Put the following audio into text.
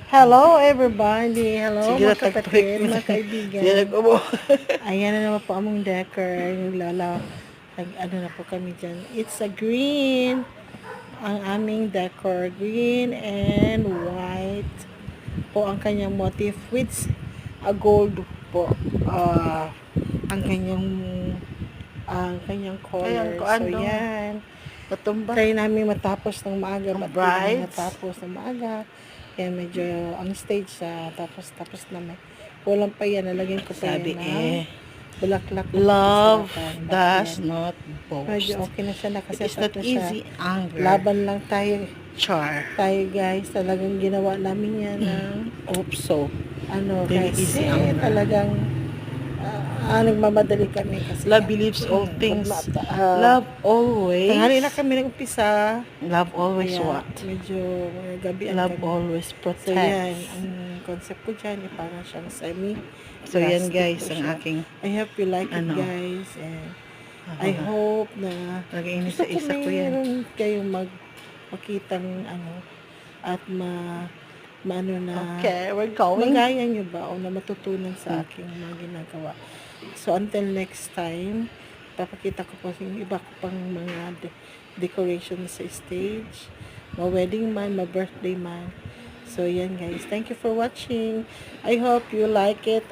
Hello everybody! Hello Sige na, mga kapatid, mga kaibigan. Sige nag-ubo. Ayan na naman po among decor. Ano na po kami dyan. It's a green. Ang aming decor. Green and white po ang kanyang motif with a gold po. Ang kanyang Ayan, color. So kuandong yan. natumba. Try namin matapos ng maaga. Ang Ba't di namin brides. matapos ng maaga? Kaya medyo ang stage tapos na may kulang pa yan. Nalagyan ko pa Sabi yan bulaklak. love Ba't does yan? not Medyo boast. okay na siya. It Nakaset is up not na siya. easy anger. Laban lang tayo guys. Talagang ginawa namin yan ng So, very kasi easy anger. talagang nagmamadali kami kasi Love believes all things. Love always. tanghali na kami nag-umpisa. Love always Kaya what? medyo gabi Love kami. always So protects. yan, ang concept ko dyan, parang siyang semi. So yan Plastic guys, po ang siya. aking I hope you like it guys. And I hope na lagay gusto ko isa ko yan. mayroon kayong makitang at maano na Okay, we're going. magaya nyo ba o na matutunan sa aking mga ginagawa. So until next time, papakita ko po yung iba ko pang mga decoration sa stage, wedding man, birthday man. So yan guys, thank you for watching. I hope you like it.